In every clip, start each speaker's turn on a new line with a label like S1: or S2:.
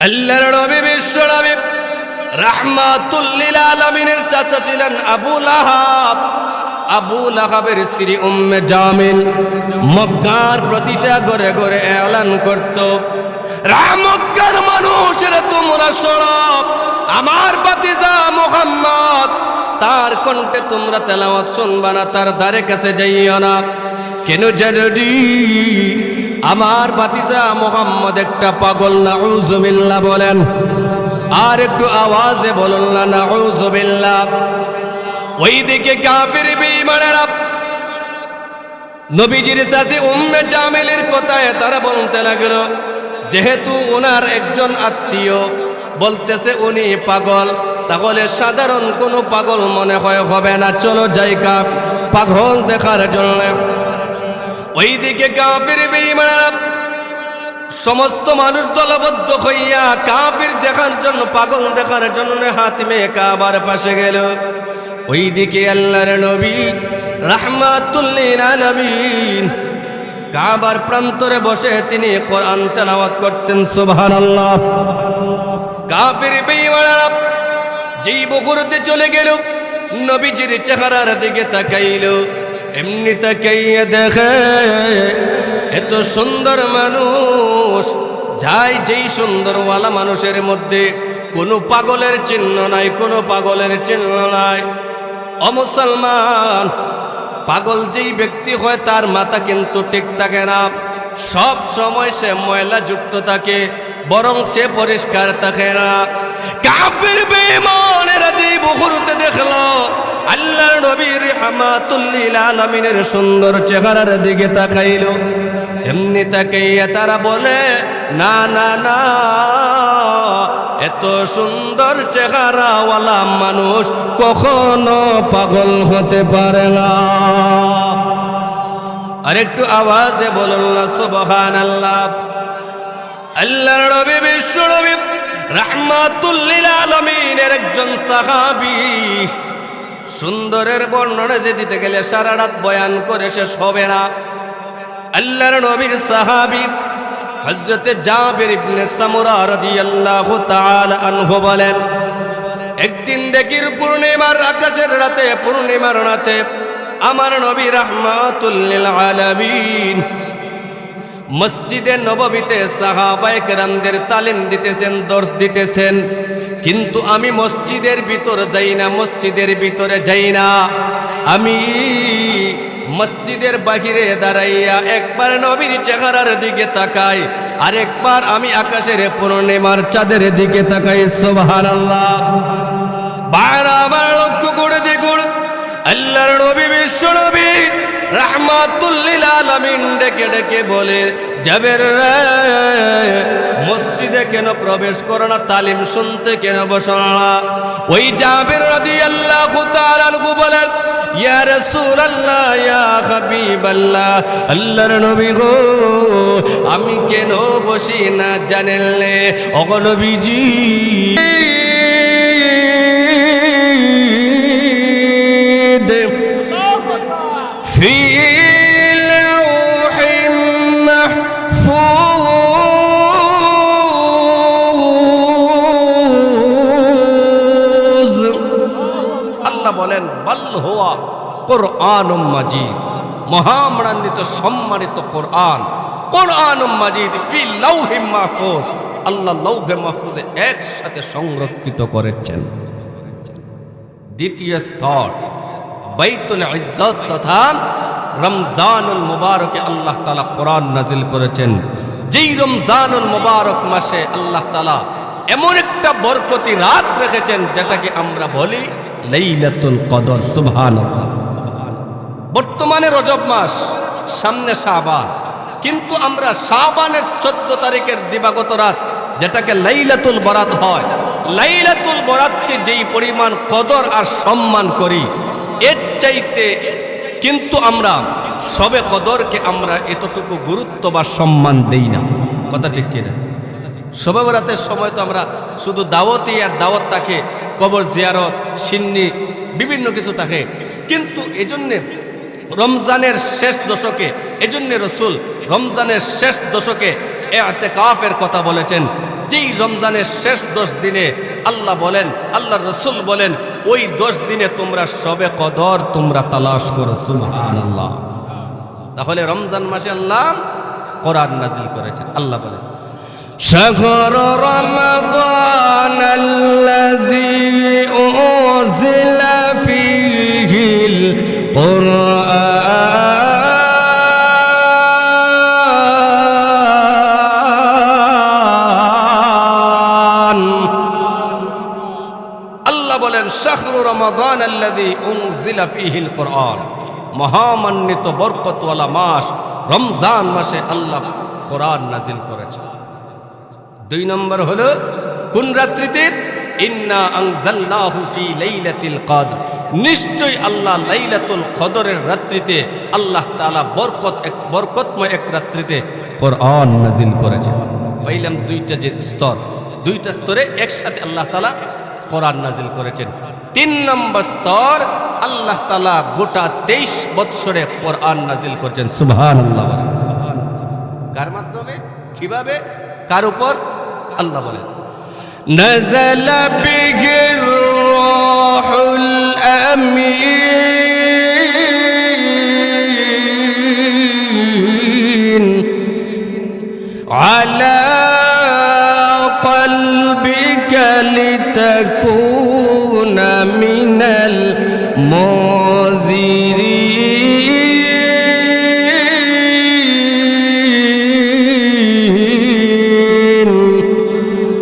S1: আল্লাহর নবী বিশ্ব নবী রাহমাতুল লিল আলামিনের চাচা ছিলেন আবু লাহাব। আবু লাহাবের স্ত্রী উম্মে জামিল মক্কার প্রতিটা ঘরে ঘরে এলান করত, মক্কার মানুষেরা তোমরা শোনো, আমার ভাতিজা মুহাম্মদ তার কণ্ঠে তোমরা তেলাওয়াত শুনবা না, তার ধারে কাছে যাইও না। কেন জানি আমার ভাতিজা মুহাম্মদ একটা পাগল, নাউযুবিল্লাহ বলেন, আর একটু আওয়াজে বলুন না নাউযুবিল্লাহ। ওইদিকে কাফির বেঈমানেরা নবীজির চাচি উম্মে জামিলের কথায় তারা বলতে লাগলো, যেহেতু ওনার একজন আত্মীয় বলতেছে উনি পাগল, তাহলে সাধারণ কোনো পাগল মনে হয় হবে না, চলো যাই পাগল দেখার জন্য। ওইদিকে কাফির বেঈমানেরা সমস্ত মানুষ দলবদ্ধ হইয়া কাফির দেখার জন্য, পাগল দেখার জন্য হাতিমে কাবার পাশে গেল। ওইদিকে আল্লাহর নবী রাহমাতুল লিল আলামিন কাবার প্রান্তরে বসে তিনি কোরআন তেলাওয়াত করতেন। সুবহানাল্লাহ। কাফির বেঈমানেরা যেই বগুড়তে চলে গেল, নবীজির চেহারার দিকে তাকাইল, এমনি তাকাইয়া দেখে এত সুন্দর মানুষ, যাই যেই সুন্দরওয়ালা মানুষের মধ্যে কোনো পাগলের চিহ্ন নাই, কোনো পাগলের চিহ্ন নাই। ও মুসলমান, পাগল যেই ব্যক্তি হয় তার মাথা কিন্তু ঠিক থাকে না, সব সময় সে ময়লা যুক্ত থাকে, বরং সে পরিষ্কার থাকে না। কাফির বেঈমানেরা যেই বগুড়তে দেখলো আল্লাহর নবী রাহমাতুল লিল আলামিনের সুন্দর চেহারার দিকে তাকাইল, এমনি তাকাইয়া তারা বলে, না না না, এত সুন্দর চেহারাওয়ালা মানুষ কখনো পাগল হতে পারে না। আর একটু আওয়াজে বলুন না সুবহানাল্লাহ। আল্লাহর নবী বিশ্ব নবী রাহমাতুল লিল আলামিনের একজন সাহাবী, সুন্দরের বর্ণনা দিতে গেলে সারা রাত বয়ান করে শেষ হবে না। আল্লাহর নবীর সাহাবী হযরতে জাবির ইবনে সামুরা রাদিয়াল্লাহু তাআলা আনহু বলেন, একদিন দেখির পূর্ণিমার আকাশের রাতে, পূর্ণিমার রাতে আমার নবী রাহমাতুল লিল আলামিন মসজিদে নববীতে সাহাবায়ে কেরামদের তালিম দিতেছেন, দর্শ দিতেছেন, কিন্তু আমি মসজিদের ভিতর যাই না, মসজিদের ভিতরে যাই না, আমি মসজিদের বাহিরে দাঁড়াইয়া একবার নবীর চেহারার দিকে তাকাই, আর একবার আমি আকাশের পূর্ণিমার চাঁদের দিকে তাকাই। সুবহানাল্লাহ। বাইরে আমার লক্ষ্য করে দেখুন, আল্লাহর নবী বিশ্ব নবী রাহমাতুল লিল আলামিন ডেকে ডেকে বলে, জাবের রে, মসজিদে কেন প্রবেশ করো না, তালিম শুনতে কেন বসো না? ওই জাবের রাদিয়াল্লাহু তাআলা আনহু বলেন, ইয়া রাসূলুল্লাহ, ইয়া হাবিবাল্লাহ, আল্লাহর নবী গো, আমি কেন বসি না জানেনলে? ওগো নবীজি, في لوح محفوظ। আল্লাহ বলেন, বাল হুয়া কুরআনুম মাজিদ, মহামণ্ডান্বিত সম্মানিত কোরআন, কুরআনুম মাজিদ ফি লাউহিম মাহফুজ, আল্লাহ লৌহে মাহফুজে একসাথে সংরক্ষিত করেছেন। দ্বিতীয় স্তর, বাইতুল ইজ্জত তথা রমজানুল মুবারকে আল্লাহ তাআলা কোরআন নাজিল করেছেন। যেই রমজানুল মুবারক মাসে আল্লাহ তাআলা এমন একটা বরকতি রাত রেখেছেন যেটাকে আমরা বলি লাইলাতুল কদর। সুবহানাল্লাহ। বর্তমানে রজব মাস, সামনে শাবান, কিন্তু আমরা শাবানের 14 তারিখের দিবাগত রাত যেটাকে লাইলাতুল বরাত হয়, লাইলাতুল বরাতকে যেই পরিমাণ কদর আর সম্মান করি, এর চাইতে কিন্তু আমরা সবে কদরকে আমরা এতটুকু গুরুত্ব বা সম্মান দেই না। কথা ঠিক কিনা? শবে বরাতের সময় তো আমরা শুধু দাওয়াতই আর দাওয়াত থাকে, কবর জিয়ারত, সিন্নি, বিভিন্ন কিছু থাকে, কিন্তু এজন্যে রমজানের শেষ দশকে, এজন্য রাসূল রমজানের শেষ দশকে ইতিকাফের কথা বলেছেন। যেই রমজানের শেষ 10 দিনে আল্লাহ বলেন, আল্লাহর রাসূল বলেন, ওই 10 দিনে তোমরা শবে কদর তোমরা তালাশ করো। সুবহানাল্লাহ। তাহলে রমজান মাসে আল্লাহ কোরআন নাযিল করেছেন। আল্লাহ বলেন, শাহরু রমাদান আল্লাযী উনজিলা ফীহিল কুরআন। আল্লাহ বলেন, শাহরু রমাদান আল্লাযী উনজিলা ফীহিল কুরআন, মহামান্বিত বরকতওয়ালা মাস রমজান মাসে আল্লাহ কোরআন নাযিল করেছেন। 2 নম্বর হলো কোন রাত্রিতে? ইন্না আনজালনাহু ফি লাইলাতিল কদর, নিশ্চয় আল্লাহ লাইলাতুল কদরের রাত্রিতে আল্লাহ তাআলা বরকতময় এক রাত্রিতে কোরআন নাযিল করেছেন। পাইলাম দুইটা স্তরে একসাথে আল্লাহ তাআলা কোরআন নাযিল করেছেন। 3 নম্বর স্তর, আল্লাহ তাআলা গোটা 23 বৎসরে কোরআন নাযিল করেছেন। সুবহানাল্লাহ। কার মাধ্যমে, কিভাবে, কার উপর? আল্লাহ বলেন, নাযালা বিহির রূহুল আমিন আলা কলবিকা লিতাকুনা মিনাল মুনজিরিন।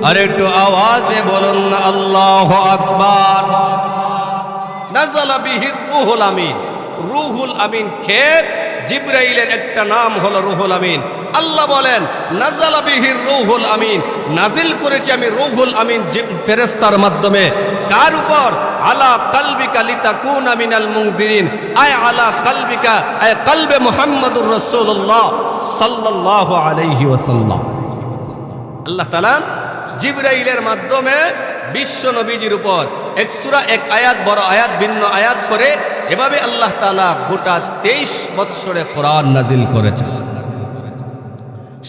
S1: আর একটু আওয়াজে বলুন না আল্লাহু আকবার। নাযালা বিহির রূহুল আমিন। রূহুল আমিন কে? জিবরাইলের একটা নাম হলো রূহুল আমিন। আল্লাহ বলেন, নাযালা বিহির রূহুল আমিন, নাজিল করেছি আমি রূহুল আমিন ফেরেশতার মাধ্যমে। কার উপর? আলা কলবিকা লিতাকুনা মিনাল মুনজিরিন, আয় আলা কলবিকা, আয় কলবে মুহাম্মাদুর রাসূলুল্লাহ সাল্লাল্লাহু আলাইহি ওয়াসাল্লাম। আল্লাহ তাআলা জিবরাইলের মাধ্যমে বিশ্ব নবীজির উপর এক সূরা এক আয়াত বড় আয়াত ভিন্ন আয়াত করে এভাবে আল্লাহ তাআলা গোটা 23 বৎসরে কোরআন নাযিল করেছেন।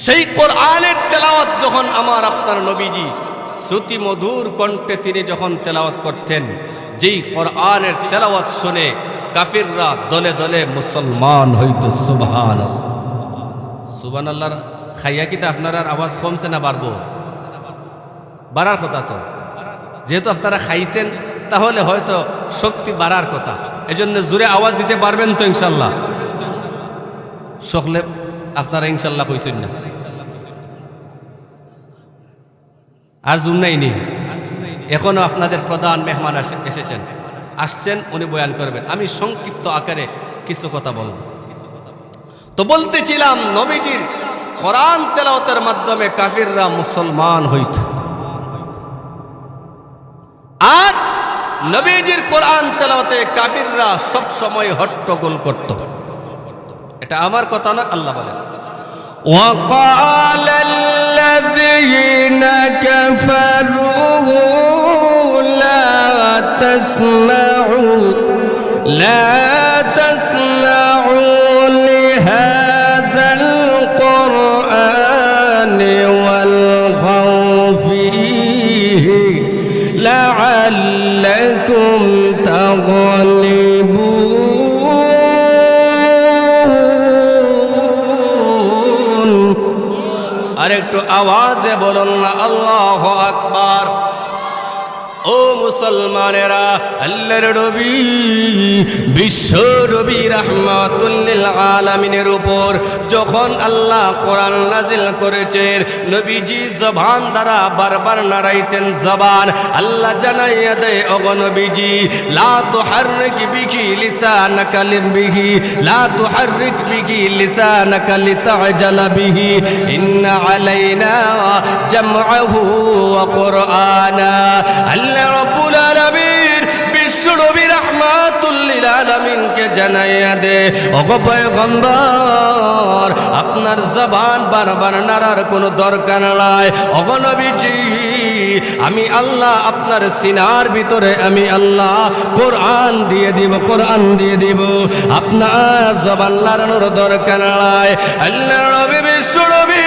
S1: সেই কোরআনের তেলাওয়াত যখন আমার আপনার নবীজি শ্রুতি মধুর কণ্ঠে তিনি যখন তেলাওয়াত করতেন, যেই কোরআনের তেলাওয়াত শুনে কাফিররা দলে দলে মুসলমান হইত। সুবহানাল্লাহ। সুবহানাল্লাহর খাইয়া কি তা আপনার আওয়াজ কমছে না বাড়বো? বাড়ার কথা তো, যেহেতু আপনারা খাইছেন তাহলে হয়তো শক্তি বাড়ার কথা, এজন্য জোরে আওয়াজ দিতে পারবেন তো ইনশাল্লাহ? সকলে আপনারা ইনশাল্লাহ কইছেন না? আর জুম নাইনি, এখনো আপনাদের প্রধান মেহমান আসছেন, উনি বয়ান করবেন। আমি সংক্ষিপ্ত আকারে কিছু কথা বলব। তো বলতেছিলাম, নবীজির কোরআন তেলাওয়াতের মাধ্যমে কাফিররা মুসলমান হইত, আর নবীজির কোরআন তেলাওয়াতে কাফিররা সব সময় হট্টগোল করত। এটা আমার কথা না, আল্লাহ বলেন, وقال الذين كفروا لا تسمعوا لهذا القرآن والغوا فيه لعلكم تغلبون। আর একটু আওয়াজে বলুন না আল্লাহু আকবার। ও মুসলমানেরা, আল্লাহর নবী বিশ্ব নবী রাহমাতুল লিল আলামিনের উপর যখন আল্লাহ কোরআন নাযিল করেছেন, নবীজি জবান দ্বারা বারবার নাড়াইতেন জবান। আল্লাহ জানাইয়া দেয়, ওগো নবীজি, লা তুহাররিক বিহি লিসানাকা লিবিহি, লা তুহাররিক বিহি লিসানাকা লিতাজালা বিহি, ইন্না আলাইনা জামআহু ওয়া কুরআনা। আল্লাহ রাব্বুল আলামিন বিশ্ব নবী রাহমাতুল লিল আলামিনকে জানাইয়া দে, ওগো পয়গম্বর, আপনার জবান বারবার নাড়ার কোনো দরকার নাই। ওগো নবীজি, আমি আল্লাহ আপনার সিনার ভিতরে আমি আল্লাহ কোরআন দিয়ে দিব, কোরআন দিয়ে দিব, আপনার জবান নাড়ানোর দরকার নাই। আল্লাহর নবী বিশ্ব নবী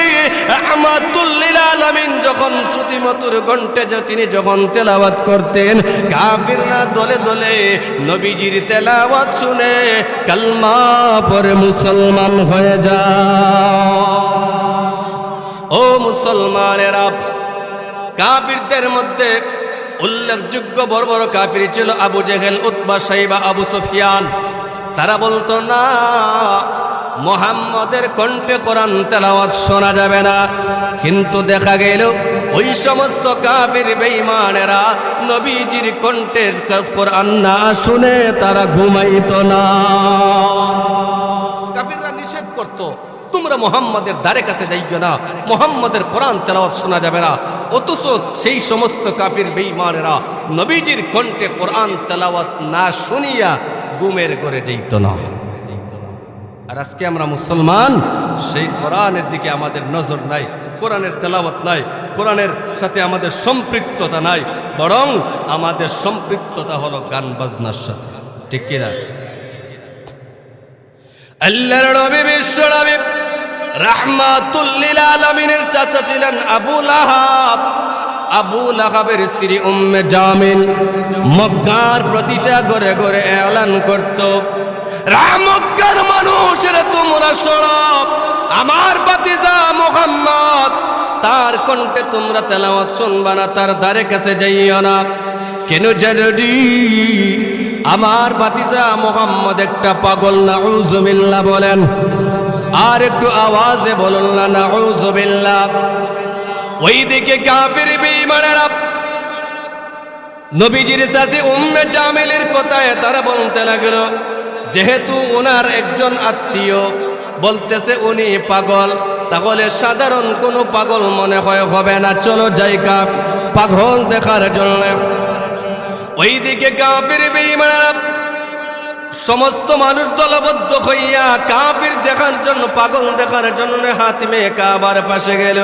S1: রাহমাতুল লিল আলামিন আলামিন যখন শ্রুতিমধুর কণ্ঠে তিনি যখন তেলাওয়াত করতেন, কাফিররা দলে দলে নবীজির তেলাওয়াত শুনে কালমা পড়ে মুসলমান হয়ে যায়। ও মুসলমানেরা, কাফিরদের মধ্যে উল্লেখযোগ্য বড় বড় কাফির ছিল আবু জেহেল, উতবা, সাইবা, আবু সুফিয়ান। তারা বলতো না, মুহাম্মদের কণ্ঠে কোরআন তেলাওয়াত শোনা যাবে না। কিন্তু দেখা গেল ওই সমস্ত কাফির বেঈমানেরা নবীজির কণ্ঠের কোরআন না শুনে তারা ঘুমাইতো না। কাফিররা নিষেধ করতো, তোমরা মুহাম্মাদের দ্বারে কাছে যাইও না, মুহাম্মাদের কোরআন তেলাওয়াত শোনা যাবে না। অথচ সেই সমস্ত কাফির বেঈমানেরা নবীজির কণ্ঠে কোরআন তেলাওয়াত না শুনিয়া ঘুমের ঘরে যাইত না। আর আজকে আমরা মুসলমান, সেই কোরআনের দিকে আমাদের নজর নাই, কোরআনের তেলাওয়াত নাই, কোরআনের সাথে আমাদের সম্পৃক্ততা নাই, বরং আমাদের সম্পৃক্ততা হলো গান বাজনার সাথে। ঠিক কিনা? আল্লাহর নবী বিশ্ব নবী রাহমাতুল লিল আলামিনের চাচা ছিলেন আবু লাহাব। আবু লাহাবের স্ত্রী উম্মে জামিল মক্কার প্রতিটা ঘরে ঘরে এলান করত, মক্কার মানুষেরা তোমরা শোনো, আমার ভাতিজা মুহাম্মদ, তার কণ্ঠে তোমরা তেলাওয়াত শুনবা না, তার দ্বারে কাছে যাইও না। কেন জানি আমার ভাতিজা মুহাম্মদ একটা পাগল, নাউযুবিল্লাহ বলেন। আর একটু আওয়াজে বলুন না, নাউযুবিল্লাহ। ওইদিকে কাফির বেঈমানেরা নবীজির চাচি উম্মে জামিলের কথায় তারা বলতে লাগলো, যেহেতু ওনার একজন আত্মীয় বলতেছে উনি পাগল, তাহলে সাধারণ কোনো পাগল মনে হয় হবে না, চলো যাই পাগল দেখার জন্য। ওইদিকে কাফির বেঈমানেরা সমস্ত মানুষ দলবদ্ধ হইয়া কাফির দেখার জন্য, পাগল দেখার জন্য হাতিমে কাবার পাশে গেল।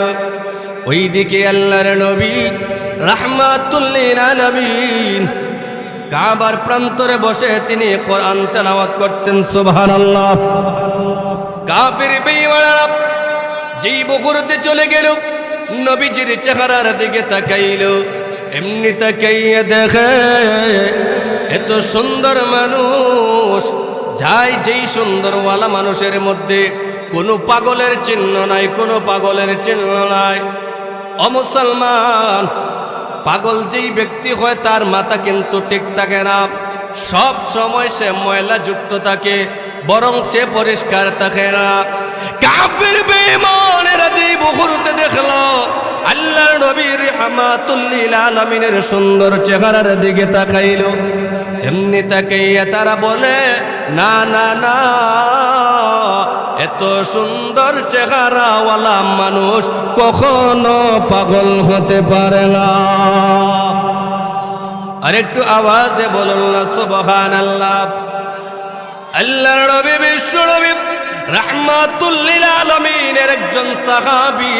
S1: ওইদিকে আল্লাহর নবী রাহমাতুল লিল আলামিন কাবার প্রান্তরে বসে তিনি কোরআন তেলাওয়াত করতেন। সুবহানাল্লাহ। কাফির বেঈমানেরা যেই বগুড়তে চলে গেল, নবীজির চেহারার দিকে তাকাইল, এমনি তাকাইয়া দেখে এত সুন্দর মানুষ, যাই যেই সুন্দরওয়ালা মানুষের মধ্যে কোনো পাগলের চিহ্ন নাই, কোনো পাগলের চিহ্ন নাই। ও মুসলমান, পাগল যেই ব্যক্তি হয় তার মাথা কিন্তু ঠিক থাকে না, সব সময় সে ময়লা যুক্ত থাকে, বরং সে পরিষ্কার থাকে না। কাফির বেঈমানেরা যেই বগুড়তে দেখলো আল্লাহর নবী রাহমাতুল লিল আলামিনের সুন্দর চেহারার দিকে তাকাইল, এমনি তাকাইয়া তারা বলে, না না না, এত সুন্দর চেহারাওয়ালা মানুষ কখনো পাগল হতে পারে না। আর একটু আওয়াজে বলুন না সুবহানাল্লাহ। আল্লাহর নবী বিশ্ব নবী রাহমাতুল লিল আলামিনের একজন সাহাবী,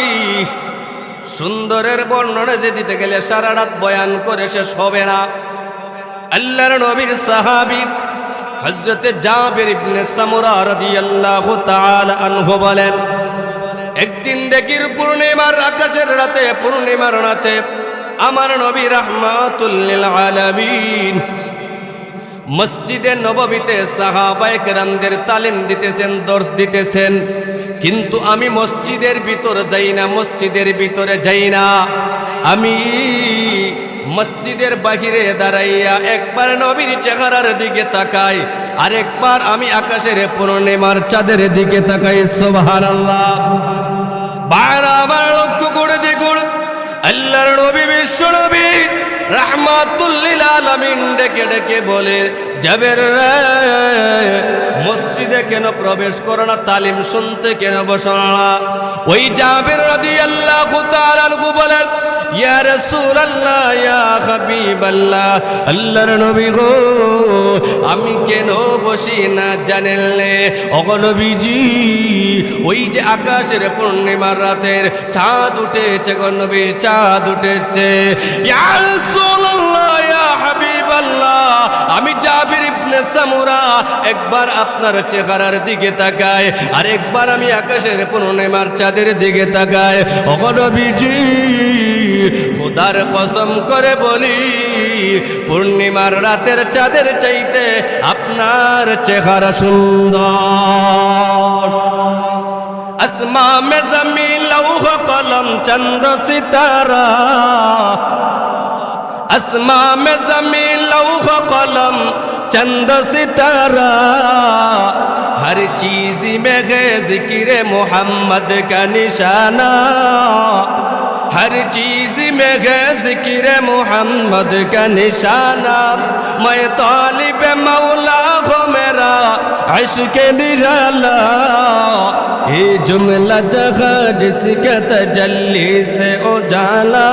S1: সুন্দরের বর্ণনা দিতে গেলে সারা রাত বয়ান করে শেষ হবে না। আল্লাহর নবীর সাহাবী হযরতে জাবির ইবনে সামুরা রাদিয়াল্লাহু তাআলা আনহু বলেন, একদিন দেখির পূর্ণিমার আকাশের রাতে, পূর্ণিমার রাতে আমার নবী রাহমাতুল লিল আলামিন মসজিদে নববীতে সাহাবায়ে কেরামদের তালিম দিতেছেন, দর্শ দিতেছেন। কিন্তু আমি মসজিদের ভিতর যাই না, মসজিদের ভিতরে যাই না, আমি মসজিদের বাহিরে দাঁড়াইয়া একবার নবীর চেহারার দিকে তাকাই, আর একবার আমি আকাশের পূর্ণিমার চাঁদের দিকে তাকাই। সুবহানাল্লাহ। বাইরে আমার লক্ষ্য করে দেখুন, আল্লাহর নবী বিশ্ব নবী রাহমাতুল লিল আলামিন ডেকে ডেকে বলে, জাবের রে, মসজিদে কেন প্রবেশ করো না, তালিম শুনতে কেন বসো না? ওই জাবের রাদিয়াল্লাহু তাআলা আনহু বলেন, ইয়া রাসূলুল্লাহ, ইয়া হাবিবাল্লাহ, আল্লাহর নবী গো, আমি কেন বসি না জানেনলে? ওগো নবীজি, ওই যে আকাশের পূর্ণিমার রাতের চাঁদ উঠেছে গো নবী, চাঁদ উঠেছে। ইয়া রাসূলুল্লাহ, ইয়া হাবিবাল্লাহ, আমি জাবির ইবনে সামুরা একবার আপনার চেহারার দিকে তাকাই, আর একবার আমি আকাশের পূর্ণিমার চাঁদের দিকে তাকাই। ওগো নবীজি, খোদার কসম করে বলি, পূর্ণিমার রাতের চাঁদের চাইতে আপনার চেহারা সুন্দর। আসমা মে জমিন লৌহ কলম চন্দ্র সিতারা, আসমা মে জমিন লৌহ কলম चंद सितारा, हर चीज में है जिक्र मोहम्मद का निशाना, हर चीज में है जिक्र मोहम्मद का निशाना। मैं तालिब मौला हो मेरा इश्क निराला, ये जुमला जगह जिसके तजल्ली से उजाला,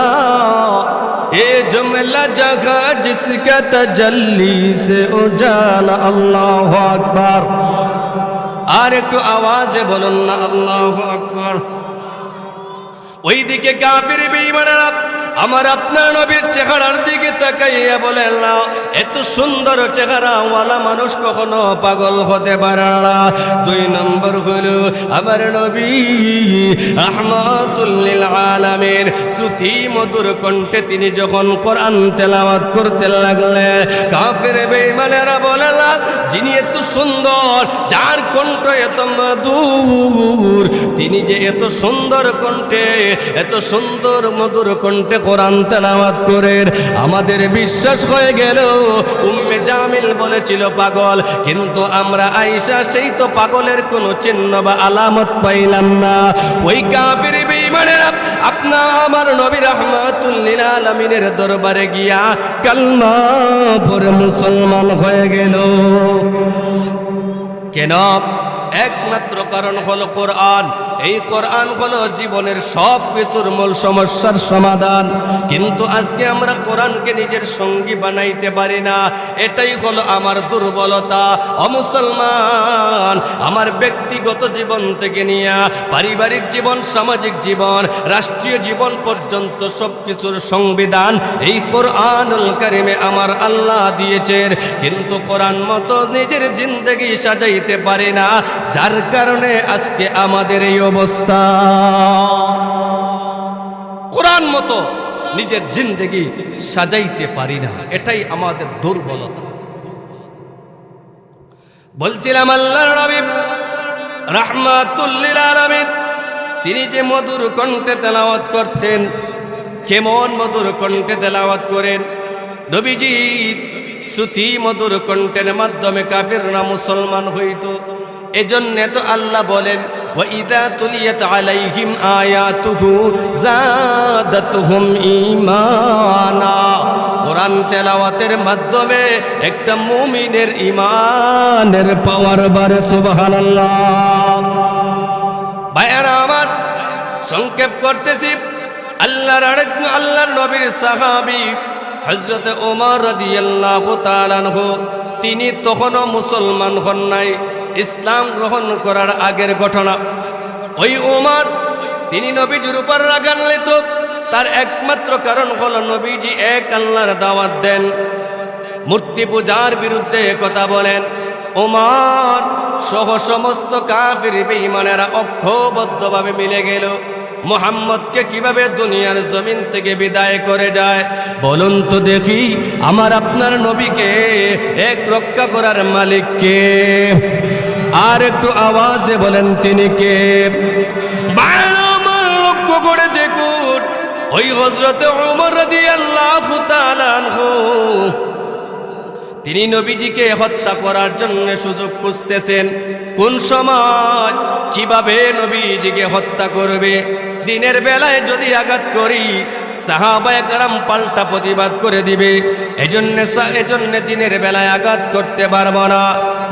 S1: ये जुमला जगह जिसका तजल्ली से उजाला। अल्लाहु अकबर। আর একটু আওয়াজ দিয়ে বলুন না আল্লাহু আকবার। ওইদিকে কাফির বেঈমানেরা আমার আপনার নবীর চেহারার দিকে তাকাইয়া বলে, আল্লাহ, এত সুন্দর চেহারাওয়ালা মানুষ কখনো পাগল হতে পারে না। দুই নম্বর হলো আমার নবী রাহমাতুল লিল আলামিন, শ্রুতি মধুর কণ্ঠে তিনি যখন কোরআন তেলাওয়াত করতে লাগলেন, কাফির বেঈমানেরা বলে, যিনি এত সুন্দর, যার কণ্ঠ এত মধুর, তিনি যে এত সুন্দর কণ্ঠে, এত সুন্দর মধুর কণ্ঠে কোরআন তেলাওয়াত করেন, আমাদের বিশ্বাস হয়ে গেল উম্মে জামিল বলেছিল পাগল, কিন্তু আমরা আয়েশা সেই তো পাগলের কোনো চিহ্ন বা আলামত পাইলাম না। ওই কাফির বেঈমানেরা আপনা আমার নবী রাহমাতুল লিল আলামিনের দরবারে গিয়া কালমা পড়ে মুসলমান হয়ে গেল। কেন? একমাত্র কারণ হলো কোরআন। এই কোরআন হলো জীবনের সব কিছুর মূল সমস্যার সমাধান, কিন্তু আজকে আমরা কোরআনকে নিজের সঙ্গী বানাইতে পারি না। এটাই হলো আমার দুর্বলতা। অমুসলমান, আমার ব্যক্তিগত জীবন থেকে নিয়ে পারিবারিক জীবন, সামাজিক জীবন, রাষ্ট্রীয় জীবন পর্যন্ত সব কিছুর সংবিধান এই কোরআনুল কারিমে আমার আল্লাহ দিয়েছেন, কিন্তু কোরআন মতো নিজের জিন্দেগি সাজাইতে পারি না, যার কারণে আজকে আমাদের এই অবস্থা। কোরআন মতো নিজের জিন্দেগি সাজাইতে পারি না, এটাই আমাদের দুর্বলতা। বলছিলাম আল্লাহর নবী রাহমাতুল লিল আলামিন তিনি যে মধুর কণ্ঠে তেলাওয়াত করতেন, কেমন মধুর কণ্ঠে তেলাওয়াত করেন। নবীজি শ্রুতি মধুর কণ্ঠের মাধ্যমে কাফিররা মুসলমান হইত। এজন্য তো আল্লাহ বলেন, ওয়া ইযা তুলিয়াত আলাইহিম আয়াতুহু যাদাতুহুম ঈমানা। কোরআন তেলাওয়াতের মাধ্যমে একটা মুমিনের ঈমানের পাওয়ার বাড়ে। সুবহানাল্লাহ। ভাইয়ারা আমার, সংক্ষেপ করতেছি, আল্লাহর নবীর সাহাবী হযরত ওমর রাদিয়াল্লাহু তাআলা আনহু, তিনি তখনও মুসলমান হন নাই, ইসলাম গ্রহণ করার আগের ঘটনা। ওই ওমর তিনি নবীজির উপর রাগান্বিত, তার একমাত্র কারণ হলো নবীজি এক আল্লাহর দাওয়াত দেন, মূর্তি পূজার বিরুদ্ধে কথা বলেন। ওমর সহ সমস্ত কাফির বেঈমানেরা ঐক্যবদ্ধভাবে মিলে গেল মুহাম্মদকে কিভাবে দুনিয়ার জমিন থেকে বিদায় করে যায়। বলুন তো দেখি, আমার আপনার নবীকে এক রক্ষা করার মালিক কে? আর একটু আওয়াজ দিয়ে বলেন তিনি কে? আমার লক্ষ্য করে দেখুন, ওই হযরত ওমর রাদিয়াল্লাহু তাআলা আনহু তিনি নবীজিকে হত্যা করার জন্য সুযোগ খুঁজতেছেন। কোন সময় কিভাবে নবীজিকে হত্যা করবে? দিনের বেলায় যদি আঘাত করি, সাহাবায়ে কেরাম পাল্টা প্রতিবাদ করে দিবে। এজন্য দিনের বেলায় আঘাত করতে পারবো না,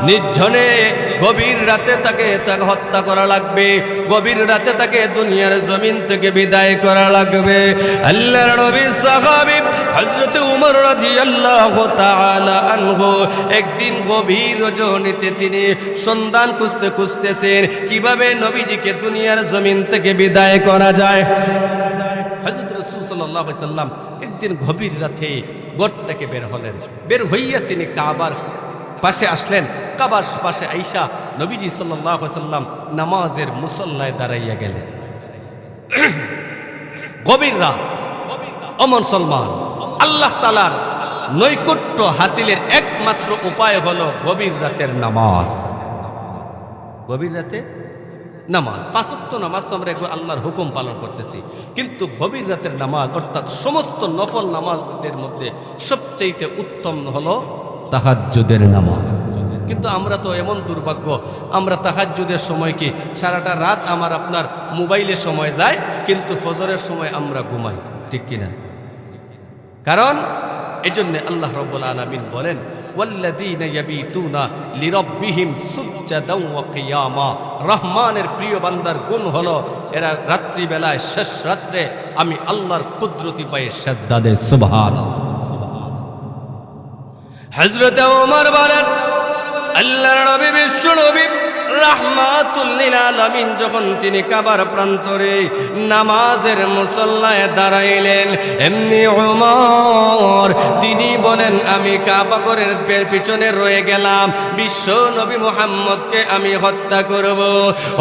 S1: নির্জনে গভীর রাতে তাকে হত্যা করা লাগবে, গভীর রাতে তাকে দুনিয়ার জমিন থেকে বিদায় করা লাগবে। আল্লাহর নবীর সাহাবী হযরত ওমর রাদিয়াল্লাহু তাআলা আনহু একদিন গভীর রজনীতে তিনি সন্ধান খুঁজতেছেন কিভাবে নবীজিকে দুনিয়ার জমিন থেকে বিদায় করা যায়। হযরত রাসূল সাল্লাল্লাহু আলাইহি সাল্লাম একদিন গভীর রাতে ঘর থেকে বের হলেন। বের হইয়া তিনি কাবার পাশে আসলেন। কাবার পাশে আইসা নবীজি সাল্লাল্লাহু আলাইহি সাল্লাম নামাজের মুসল্লায় দাঁড়াইয়া গেলেন। গভীর রাত, ও মুসলমান, আল্লাহ তাআলার নৈকট্য হাসিলের একমাত্র উপায় হলো গভীর রাতের নামাজ। গভীর রাতে নামাজ, পাঁচ ওয়াক্ত নামাজ তো আমরা আল্লাহর হুকুম পালন করতেছি, কিন্তু গভীর রাতের নামাজ অর্থাৎ সমস্ত নফল নামাজদের মধ্যে সবচেয়ে উত্তম হলো তাহাজ্জুদের নামাজ। কিন্তু আমরা তো এমন দুর্ভাগ্য, আমরা তাহাজ্জুদের সময় কি সারাটা রাত আমার আপনার মোবাইলে সময় যায়, কিন্তু ফজরের সময় আমরা ঘুমাই, ঠিক কিনা? কারণ এজন্য আল্লাহ রাব্বুল আলামিন বলেন, ওয়াল্লাযীনা ইয়াবিতুনা লিরাব্বিহিম সুজ্জাদাও ওয়া কিয়ামা। রহমানের প্রিয় বান্দার গুণ হলো এরা রাত্রিবেলায় শেষ রাত্রে আমি আল্লাহর কুদরতি পায়ে সিজদা দেয়। সুবহানাল্লাহ। হযরত ওমর বলেন, আল্লাহর নবী বিশ্ব নবী রাহমাতুল লিল আলামিন যখন তিনি কাবার প্রান্তরে নামাজের মুসল্লায় দাঁড়াইলেন, এমনি ওমর তিনি বলেন, আমি কাবা ঘরের পিছনে রয়ে গেলাম, বিশ্ব নবী মুহাম্মদকে আমি হত্যা করব।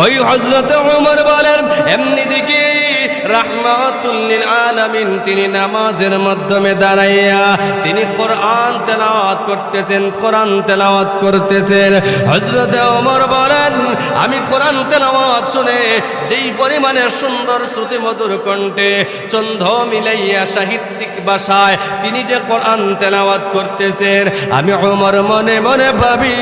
S1: ওই হযরত ওমর বলেন, এমনি দিকে রাহমাতুল লিল আলামিন তিনি নামাজের মাধ্যমে দাঁড়াইয়া তিনি কোরআন তেলাওয়াত করতেছেন, কোরআন তেলাওয়াত করতেছেন। হযরত ওমর বলেন, আমি কোরআন তেলাওয়াত শুনে যেই পরিমাণে সুন্দর শ্রুতি মধুর কণ্ঠে ছন্দ মিলাইয়া সাহিত্যিক ভাষায় তিনি যে কোরআন তেলাওয়াত করতেছেন, আমি ওমর মনে মনে ভাবি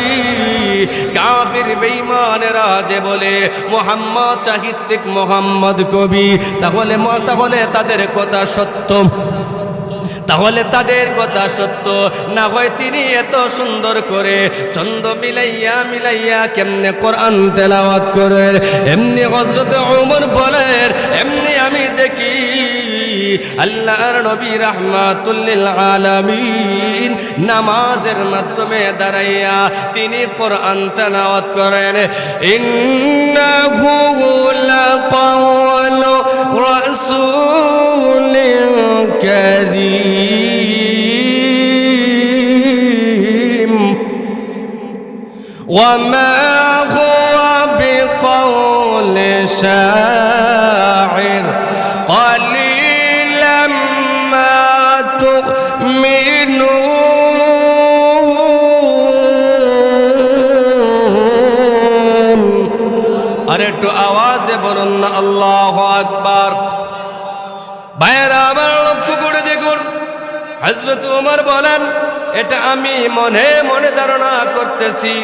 S1: কাফির বেঈমানেরা যে বলে মুহাম্মদ সাহিত্যিক, মুহাম্মদ কবি, তাহলে তাদের কথা সত্য, তাহলে তাদের কথা সত্য না হয় তিনি এত সুন্দর করে ছন্দ মিলাইয়া মিলাইয়া কেমনে কোরআন তেলাওয়াত করেন। এমনি হযরত ওমর বলেন, এমনি আমি দেখি আল্লাহর নবী রাহমাতুল লিল আলামিন নামাজের মাধ্যমে দাঁড়াইয়া তিনি কোরআন তেলাওয়াত করেন। ইন্নাহু লাকাওলু রাসূলিন কারীম ওয়া মা হুয়া বিকাওলি শাইর قليلا ما تؤمنون। আরে একটু আওয়াজ দিয়ে বলুন না আল্লাহু আকবার। ভাইরা আমার লক্ষ্য করে দেখুন, হযরত ওমর বলেন, এটা আমি মনে মনে ধারণা করতেছি,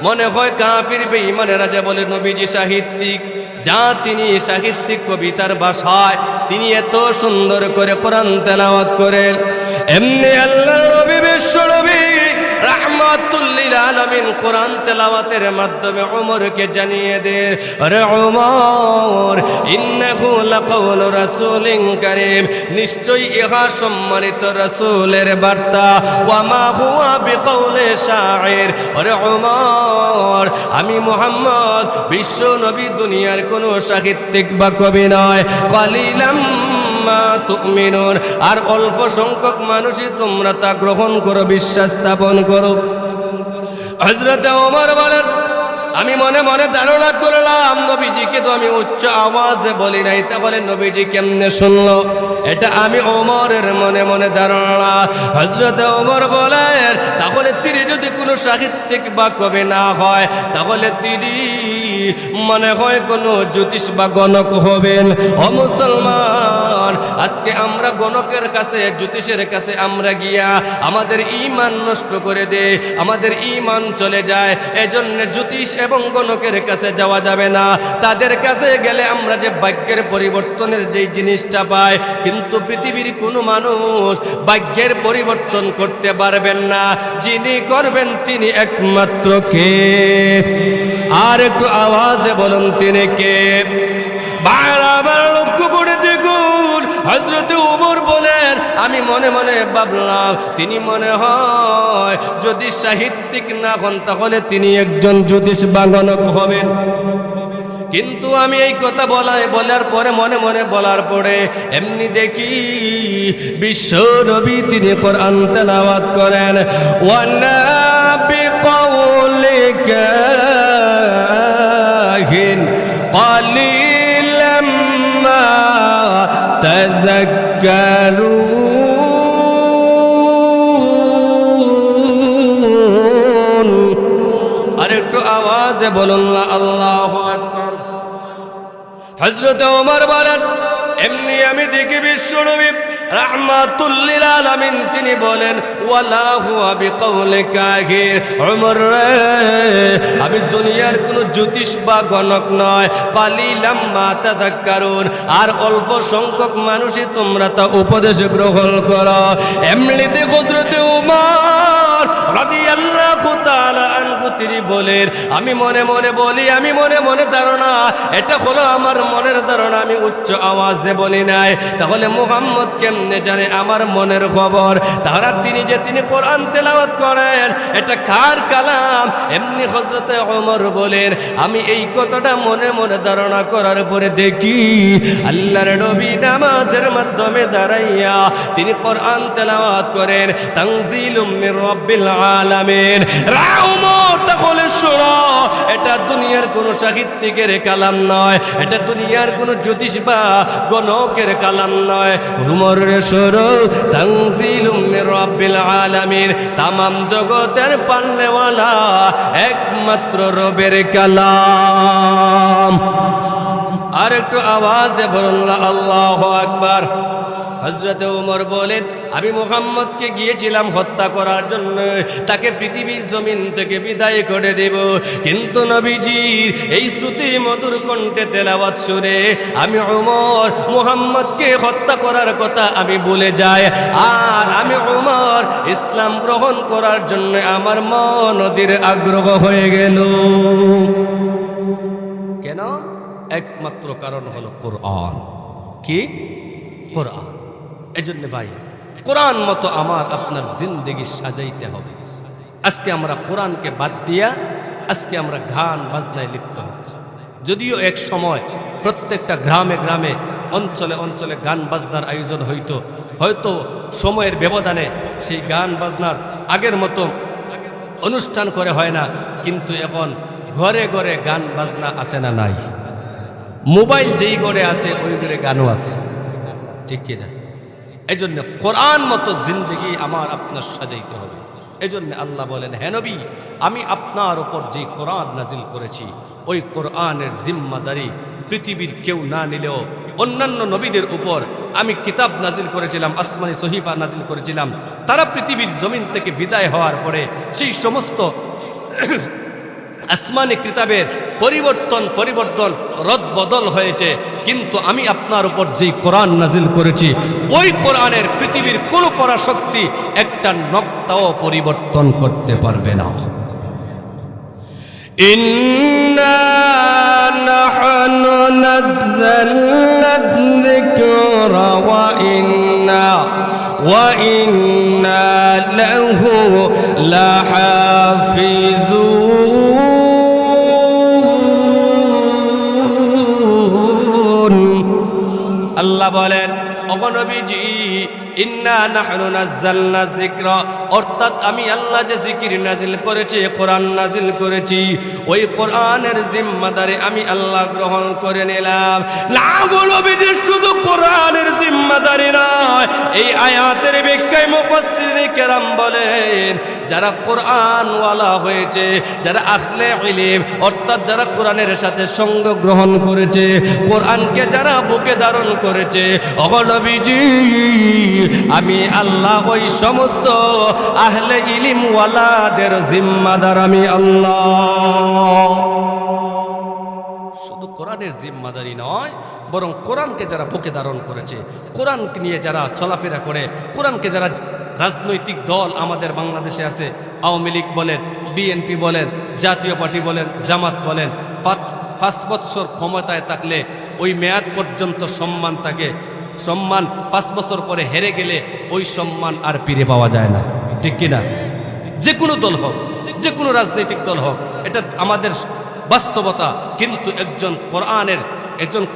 S1: মনে হয় কাফির বেঈমানেরা যে বলে নবীজি সাহিত্যিক, যা তিনি সাহিত্যিক কবিতার ভাষায় তিনি এত সুন্দর করে কোরআন তেলাওয়াত করেন। এমনি আল্লাহর নবী বিশ্ব নবী রাহমাতুল লিল আলামিন কোরআন তেলাওয়াতের মাধ্যমে ওমরকে জানিয়ে দেন, আরে ওমর, ইন্নাহু লাকাওলু রাসূলিন কারীম, নিশ্চয়ই ইহা সম্মানিত রাসূলের বার্তা, ওয়া মা হুয়া বিকাওলি শাইর। আরে ওমর, আমি মুহাম্মদ বিশ্ব নবী দুনিয়ার কোনো সাহিত্যিক বা কবি নয়। কালিলাম মা তুমিনুন, আর অল্প সংখ্যক মানুষই তোমরা তা গ্রহণ করো, বিশ্বাস স্থাপন করো। হযরত ওমর বলেন, আমি মনে মনে ধারণা করলাম নবীজিকে তো আমি উচ্চ আওয়াজে বলি নাই, তাহলে নবীজি কেমনে শুনলো? এটা আমি ওমরের মনে মনে ধারণা। হযরত ওমর বলেন, তাহলে তিনি যদি কোনো সাহিত্যিক বা কবি না হয়, তাহলে তিনি মনে হয় কোনো জ্যোতিষ বা গণক হবেন। ও মুসলমান, আজকে আমরা গণকের কাছে, জ্যোতিষের কাছে আমরা গিয়া আমাদের ঈমান নষ্ট করে দেই, আমাদের ঈমান চলে যায়। এজন্য জ্যোতিষ এবং গণকের কাছে যাওয়া যাবে না। তাদের কাছে গেলে আমরা যে ভাগ্যের পরিবর্তনের যেই জিনিসটা পাই, কিন্তু পৃথিবীর কোনো মানুষ ভাগ্যের পরিবর্তন করতে পারবেন না। যিনি করবেন তিনি একমাত্র কে? আর একটু আওয়াজে বলুন, তিনি কে? বারবার লক্ষ্য করে দেখুন, হযরত ওমর বলেন, আমি মনে মনে ভাবলাম তিনি মনে হয় যদি সাহিত্যিক না হন, তাহলে তিনি একজন জ্যোতিষ বা গণক হবেন। কিন্তু আমি এই কথা বলার পরে মনে মনে বলার পরে এমনি দেখি বিশ্ব নবী তিনি কোরআন তেলাওয়াত করেন, ওয়ালা বিকাউলি কাহিন قليلا ما تذكرون। আর একটু আওয়াজে বলুন না আল্লাহু আকবার। হযরত ওমর বলেন, এমনি আমি দেখি বিশ্বনবী রাহমাতুল লিল আলামিন তিনি বলেন, ওয়ালা হুয়া বিকাউলি কাহির। ওমর রে, আমি দুনিয়ার কোনো জ্যোতিষ বা গণক নয়, কালিলাম মা তাযাক্কারুন, আর অল্প সংখ্যক মানুষই তোমরা তা উপদেশ গ্রহণ করো। এমনিতে হযরত ওমর রাদিয়াল্লাহু তাআলা আনহু তিনি বলেন, আমি মনে মনে বলি, আমি মনে মনে ধারণা, এটা হলো আমার মনের ধারণা, আমি উচ্চ আওয়াজে বলি নাই। তাহলে মুহাম্মদ কেমনে জানে আমার মনের খবর? তারা তিনি কোরআন তেলাওয়াত করেন, এটা কার কালাম? এমনি হযরতে ওমর বলেন, আমি এই কথাটা মনে মনে ধারণা করার পরে দেখি আল্লাহর নবী নামাজের মাধ্যমে দাঁড়াইয়া তিনি কোরআন তেলাওয়াত করেন, তানজিলুম মির রাব্বিল আলামিন। ওমর তাহলে শোনো, এটা দুনিয়ার কোনো সাহিত্যিকের কালাম নয়, এটা দুনিয়ার কোনো জ্যোতিষ বা গণকের কালাম নয়। ওমর রে শোনো, তানজিলুম মির রাব্বিল আলামিন, তামাম জগতের পালনেওয়ালা একমাত্র রবের কালাম। আর একটু আওয়াজে বলুন না আল্লাহু আকবার। হযরত ওমর বলেন, আমি মুহাম্মদকে গিয়েছিলাম হত্যা করার জন্য, তাকে পৃথিবীর জমিন থেকে বিদায় করে দেব, কিন্তু নবীজির এই শ্রুতি মধুর কণ্ঠে তেলাওয়াত শুনে আমি ওমর মুহাম্মদকে হত্যা করার কথা আমি ভুলে যাই। আর আমি ওমর ইসলাম গ্রহণ করার জন্য আমার মন অধীর আগ্রহ হয়ে গেল। কেন? একমাত্র কারণ হলো কোরআন। কি? কোরআন। এজন্য ভাই, কোরআন মতো আমার আপনার জিন্দেগি সাজাইতে হবে। আজকে আমরা কোরআনকে বাদ দিয়া আজকে আমরা গান বাজনায় লিপ্ত হচ্ছি। যদিও এক সময় প্রত্যেকটা গ্রামে গ্রামে অঞ্চলে অঞ্চলে গান বাজনার আয়োজন হয়তো সময়ের ব্যবধানে সেই গান বাজনার আগের মতো অনুষ্ঠান করে হয় না, কিন্তু এখন ঘরে ঘরে গান বাজনা আছে না নাই? মোবাইল যেই ঘরে আছে ওই ঘরে গানও আছে, ঠিক কিনা? এই জন্য কোরআন মতো জিন্দগি আমার আপনার সাজাইতে হবে। এই জন্য আল্লাহ বলেন, হে নবী, আমি আপনার ওপর যে কোরআন নাজিল করেছি ওই কোরআনের জিম্মাদারি পৃথিবীর কেউ না নিলেও অন্যান্য নবীদের উপর আমি কিতাব নাজিল করেছিলাম, আসমানি সহিফা নাজিল করেছিলাম। তারা পৃথিবীর জমিন থেকে বিদায় হওয়ার পরে সেই সমস্ত আসমানি কিতাবের পরিবর্তন রদবদল হয়েছে, কিন্তু আমি আপনার উপর যেই কোরআন নাজিল করেছি ওই কোরআনের পৃথিবীর কোনো পরাশক্তি একটা নক্তাও পরিবর্তন করতে পারবে না। ইন্না নাহনু নাযালনা যিকরা ওয়া ইন্না লাহু লাহাফিজুন। আল্লাহ বলেন, ওগো নবীজি, ইন্না নাহনু নাযালনা যিকরা, অর্থাৎ আমি আল্লাহ যে জিকির নাজিল করেছি, কোরআন নাজিল করেছি, ওই কোরআনের জিম্মাদারি আমি আল্লাহ গ্রহণ করে নিলাম। না গো নবীজি, শুধু কোরআনের জিম্মাদারি নয়, এই আয়াতের ব্যাখ্যায় মুফাসসিরিনে কেরাম বলেন, যারা কোরআনওয়ালা হয়েছে, যারা আহলে ইলম, অর্থাৎ যারা কোরআনের সাথে সঙ্গ গ্রহণ করেছে, কোরআনকে যারা বুকে ধারণ করেছে, ওগো নবীজি, আমি আল্লাহ ওই সমস্ত আহলে ইলমওয়ালাদের জিম্মাদার আমি আল্লাহ। শুধু কোরআনের জিম্মাদারি নয়, বরং কোরআনকে যারা বুকে ধারণ করেছে, কোরআনকে নিয়ে যারা চলাফেরা করে, কোরআনকে যারা রাজনৈতিক দল আমাদের বাংলাদেশে আছে, আওয়ামী লীগ বলেন, বিএনপি বলেন, জাতীয় পার্টি বলেন, জামাত বলেন, 5 বছর ক্ষমতায় থাকলে ওই মেয়াদ পর্যন্ত সম্মান থাকে, সম্মান 5 বছর পরে হেরে গেলে ওই সম্মান আর ফিরে পাওয়া যায় না, ঠিক কিনা? যে কোনো দল হোক, যে কোনো রাজনৈতিক দল হোক, এটা আমাদের বাস্তবতা। কিন্তু একজন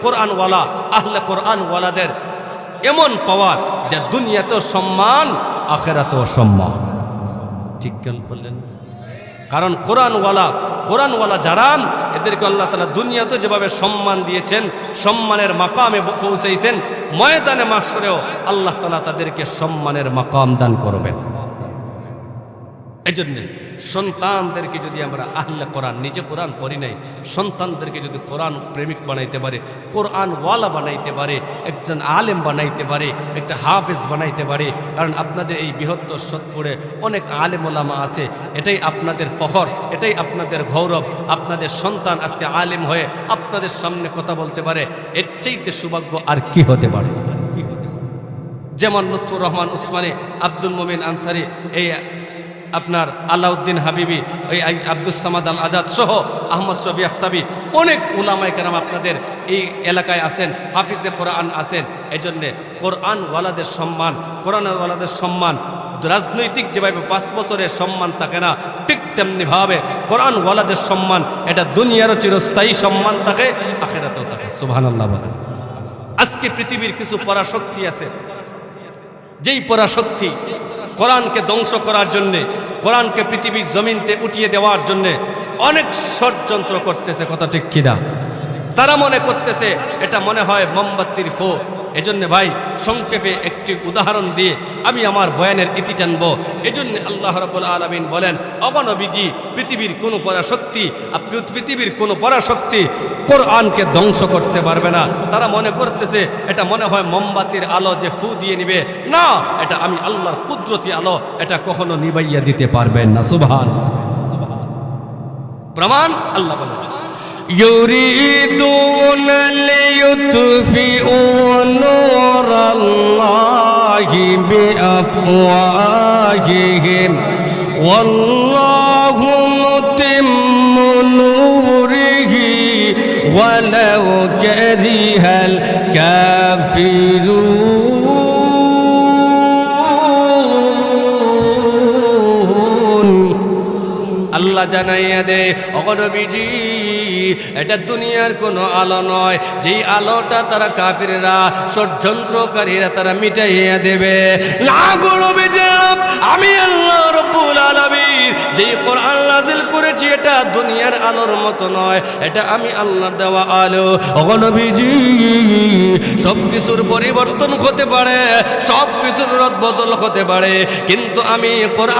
S1: কোরআনওয়ালা, আহলে কোরআনওয়ালাদের এমন পাওয়ার যে দুনিয়াতেও সম্মান, আখিরাতেও সম্মান। ঠিক কেন বললেন? কারণ কোরআনওয়ালা যারা, এদেরকে আল্লাহ তাআলা দুনিয়াতে যেভাবে সম্মান দিয়েছেন, সম্মানের মাকামে পৌঁছেছেন, ময়দানে মাহশরেও আল্লাহ তাআলা তাদেরকে সম্মানের মাকাম দান করবেন। এজন্য সন্তানদেরকে যদি আমরা আহলে কোরআন, নিজে কোরআন পড়ি নাই, সন্তানদেরকে যদি কোরআন প্রেমিক বানাইতে পারে, কোরআনওয়ালা বানাইতে পারে, একজন আলেম বানাইতে পারে, একটা হাফেজ বানাইতে পারে। কারণ আপনাদের এই বৃহত্তর সোদপুরে অনেক আলেম ওলামা আছে, এটাই আপনাদের ফখর, এটাই আপনাদের গৌরব। আপনাদের সন্তান আজকে আলেম হয়ে আপনাদের সামনে কথা বলতে পারে, এর চাইতে সৌভাগ্য আর কি হতে পারে? যেমন লুৎফুর রহমান উসমানী, আব্দুল মোমিন আনসারি, এই আপনার আলাউদ্দিন হাবিবি, ওই আব্দুস সামাদ আল আজাদ সহ আহমদ শফি আখতাবি, অনেক উলামায়ে কেরাম আপনাদের এই এলাকায় আছেন, হাফিজে কোরআন আছেন। এজন্যে কোরআনওয়ালাদের সম্মান রাজনৈতিক যেভাবে 5 বছরের সম্মান থাকে না, ঠিক তেমনিভাবে কোরআনওয়ালাদের সম্মান এটা দুনিয়ারও চিরস্থায়ী সম্মান থাকে, আখিরাতেও থাকে। সুবহানাল্লাহ বলেন। আজকে পৃথিবীর কিছু পরাশক্তি আছে, যেই পরাশক্তি কোরআনকে ধ্বংস করার জন্যে, কোরআনকে পৃথিবীর জমিনতে উঠিয়ে দেওয়ার জন্যে অনেক ষড়যন্ত্র করতেছে। কথা ঠিক কিনা? তারা মনে করতেছে এটা মনে হয় মোমবাতির ফো। এজন্য ভাই সংক্ষেপে একটি উদাহরণ দিয়ে আমি আমার বয়ানের ইতি টানবো। এজন্য আল্লাহ রাব্বুল আলামিন বলেন, অগণবিজি পৃথিবীর কোনো পরাশক্তি কোরআনকে ধ্বংস করতে পারবে না। তারা মনে করতেছে এটা মনে হয় মোমবাতির আলো যে ফু দিয়ে নিবে, না, এটা আমি আল্লাহর কুদরতি আলো, এটা কখনো নিভাইয়া দিতে পারবেন না। সুবহানাল্লাহ। প্রমাণ আল্লাহ বলেন, يريدون ليطفئوا نور الله بأفواههم والله متم نوره ولو كره الكافرون। আল্লাহ জানাইয়া দে, অগণবিজি এটা দুনিয়ার কোনো আলো নয়, যেই আলোটা তারা কাফিররা, ষড়যন্ত্রকারীরা তারা মিটাইয়া দেবে। না গণবিজি, আমি আল্লাহ রাব্বুল আলামিন যেই কোরআন নাযিল করেছি এটা দুনিয়ার আলোর মতো নয়, এটা আমি আল্লাহ দেওয়া আলো। অগণবিজি সব কিছুর পরিবর্তন হতে পারে, সব কিছুর রদবদল হতে পারে, কিন্তু আমি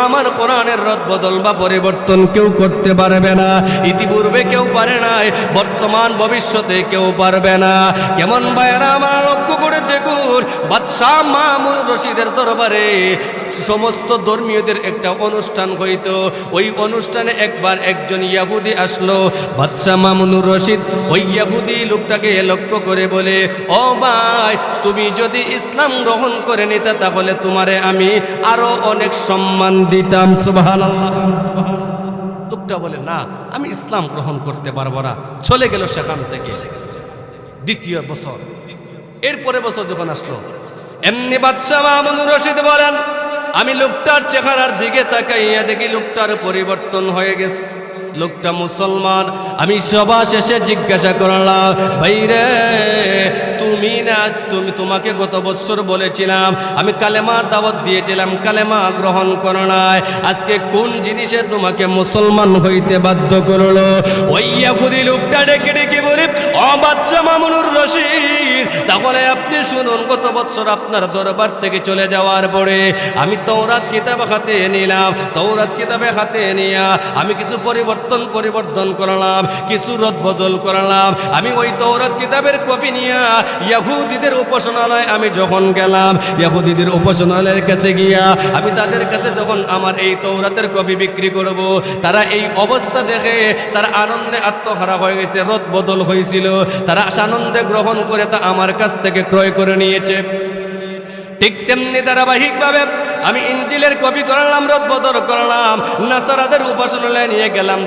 S1: আমার কোরআনের রদবদল বা পরিবর্তন কেউ করতে পারবে না। ইতিপূর্বে কেউ পারে নাই, বর্তমান ভবিষ্যতে কেউ পারবে না। কেমন ভাইরা আমার লক্ষ্য করে দেখুন, বাদশাহ মামুন রশিদের দরবারে সমস্ত ধর্মীয়দের একটা অনুষ্ঠান হইতো। ওই অনুষ্ঠানে একবার একজন ইয়াহুদি আসলো। বাদশাহ মামুনুর রশিদ ওই ইয়াহুদি লোকটাকে লক্ষ্য করে বলে, ও ভাই, তুমি যদি ইসলাম গ্রহণ করে নিতে তাহলে তোমারে আমি আরো অনেক সম্মান দিতাম। সুবহানাল্লাহ। লোকটা বলে, না, আমি ইসলাম গ্রহণ করতে পারবো না। চলে গেল সেখান থেকে। দ্বিতীয় বছর, এরপরে বছর যখন আসলো, এমনি বাদশাহ মামুনুর রশিদ বলেন, আমি লোকটার চেহারার দিকে তাকাইয়া দেখি লোকটার পরিবর্তন হয়ে গেছে। লোকটা মুসলমান। আমি সভা শেষে জিজ্ঞাসা করলাম, ভাইরে, তোমাকে গত বছর বলেছিলাম, আমি কালেমার দাওয়াত দিয়েছিলাম, কালেমা গ্রহণ করো নাই, আজকে কোন জিনিসে তোমাকে মুসলমান হইতে বাধ্য করলো? ওই ইয়াহুদি লোকটা ডেকে ডেকে বলে, ও বাদশাহ মামুনুর রশিদ, তাহলে আপনি শুনুন, গত বছর আপনার দরবার থেকে চলে যাওয়ার পরে আমি তাওরাত কিতাব হাতে নিলাম। তাওরাত কিতাবে হাতে নিয়া আমি কিছু পরিবর্তন করলাম, কিছু রদবদল করলাম। আমি ওই তাওরাত কিতাবের কপি নিয়া ইহুদিদের উপাসনালয় আমি যখন গেলাম, ইহুদিদের উপাসনালয়ের কাছে গিয়া আমি তাদের কাছে যখন আমার এই তাওরাতের কপি বিক্রি করব, তারা এই অবস্থা দেখে তারা আনন্দে আত্মহারা হয়ে গেছে, রদবদল হয়েছিল। তারা আনন্দে গ্রহণ করে তা আমার কাছ থেকে ক্রয় করে নিয়েছে। ঠিক তেমনি ধারাবাহিকভাবে আমি ইঞ্জিলের কপি করলাম, রদবদল করলাম, নাসারাদের উপাসনালয়ে নিয়ে গেলাম,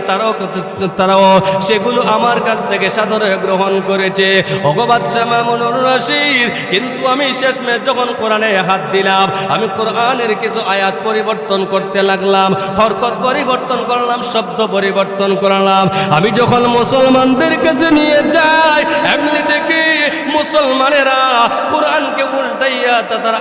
S1: তারাও সেগুলো আমার কাছ থেকে সাদরে গ্রহণ করেছে। ওগো বাদশাহ মামুনুর রশিদ, কিন্তু আমি শেষমেশ যখন কোরআনে হাত দিলাম, আমি কোরআনের কিছু আয়াত পরিবর্তন করতে লাগলাম, হরকত পরিবর্তন করলাম, শব্দ পরিবর্তন করলাম। আমি যখন মুসলমানদের কাছে নিয়ে যাই, এমনি দেখি মুসলমানেরা কোরআনকে উল্টাইয়া তারা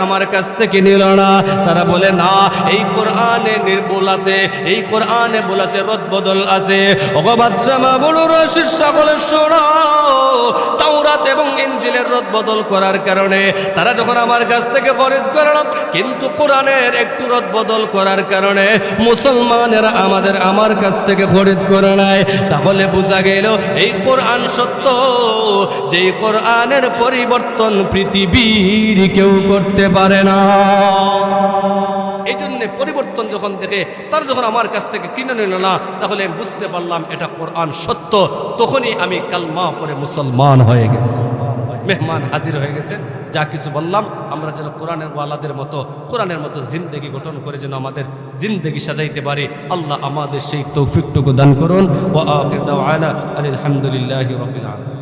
S1: আমার কাছ থেকে নিল না। তারা বলে না, এই কোরআনে নির্ভুল আছে, এই কোরআনে ভুল আছে, রদবদল আছে। ওগো বাদশাহ মামুনুর রশিদ, সকলে শোনো, তাওরাত এবং ইনজিলের রদবদল করার কারণে তারা যখন আমার কাছ থেকে খরিদ করল, কিন্তু কোরআনের একটু রদবদল করার কারণে মুসলমানেরা আমার কাছ থেকে খরিদ করে নাই। তাহলে বোঝা গেল এই কোরআন সত্য, যেই কোরআনের পরিবর্তন পৃথিবীর কেউ করতে পারে না। এই জন্য পরিবর্তন যখন দেখে তারা যখন আমার কাছ থেকে কিনে নিল না, তাহলে আমি বুঝতে পারলাম এটা কোরআন সত্য। তখনই আমি কালমা পড়ে মুসলমান হয়ে গেছি। মেহমান হাজির হয়ে গেছেন। যা কিছু বললাম, আমরা যেন কোরআনের ওয়ালাদের মতো, কোরআনের মতো জিন্দেগি গঠন করে যেন আমাদের জিন্দেগি সাজাইতে পারি। আল্লাহ আমাদের সেই তৌফিকটুকু দান করুন। ওয়া আখির দাওয়ানা আলহামদুলিল্লাহি রাব্বিল আলামিন।